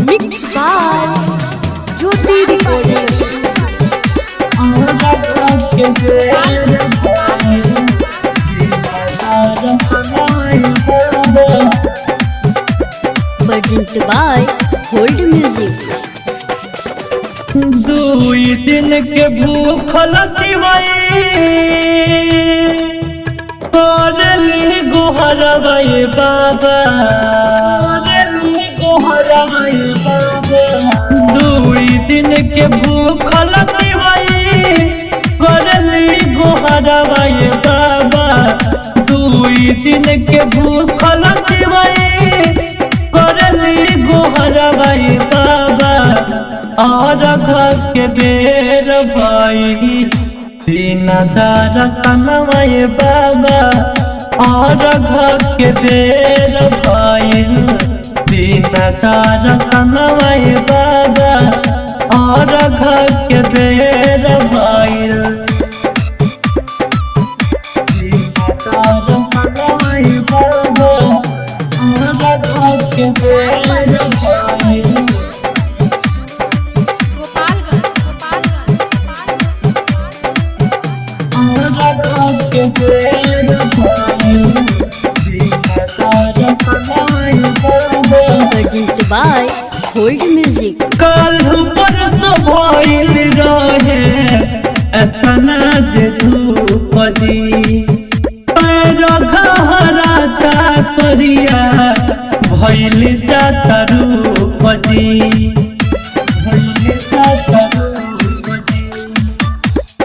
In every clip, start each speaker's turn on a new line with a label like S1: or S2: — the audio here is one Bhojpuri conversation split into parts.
S1: Mix by Jyoti recording present by hold music.
S2: दुई दिन के भूखल करली गोहरवै बाबा, दुई दिन के भूखल करली गोहरवै बाबा, दुई दिन के भूखल करली गोहरवै बाबा। और घर के बेर भाई दीन दर्शनवै बाबा, और घर के बेर भाई दीन दर्शनवै बाबा, और घर के बेर भाई दीन दर्शनवै बाबा, और घर के बेर भाई।
S1: Present by hold music.
S2: कल परसों भइल रहे एतना जे धूप जी, पैर घहराता करिया भइल जाता रूप जी,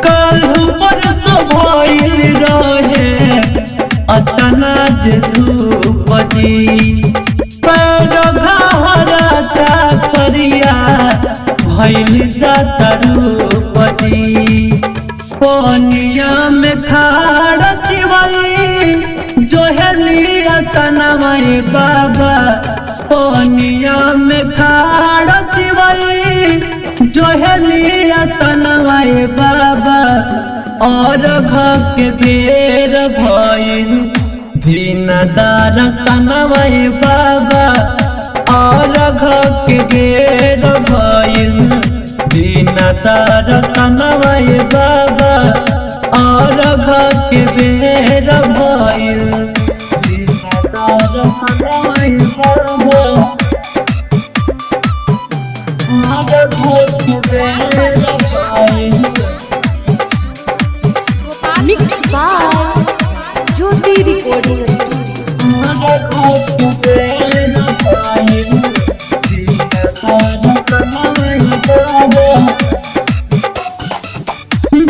S2: कल परसों भइल रहे एतना जे धूप जी, पैर घहराता करिया भइल जाता रूप जी। पनिया में खाड़ती वही जोहली असनवै बाबा, पनिया में खाड़ती वही जोहली असनवै बाबा। और घर के बेर भइल दीन दर्शनवै बाबा, और घर के बेर भइल दीन दर्शनवै बाबा, और घर के बेर भइल दीन दर्शनवै बाबा, और घर के बेर भइल।
S1: मिक्स बाय ज्योति रिकॉर्डिंग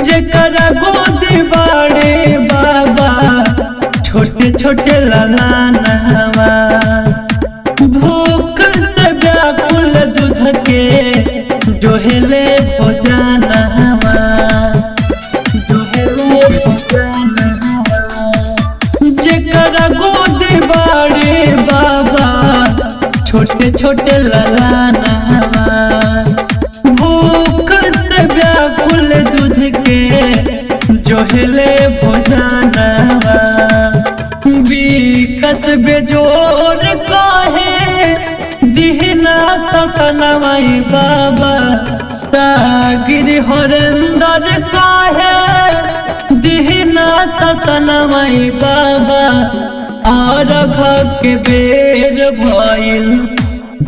S2: जेकरा गोदी बाड़े बाबा छोटे छोटे ललानवा, भूख से व्याकुल दूध के जोहले भोजनवा, जेकरा गोदी बाड़े बाबा छोटे छोटे ललानवा, भूख से व्याकुल दूध के जोहले भोजनवा। विकस बेजोर काहे दीना ससनवै बाबा, सागिर हरेंदर काहे दीना ससनवै बाबा। और घर के बेर भइल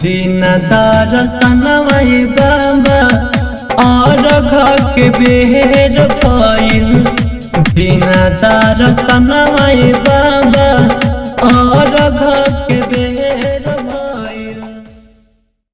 S2: दीन दर्शनवै बाबा, और घर के बेर भइल दीन दर्शनवै बाबा, और घर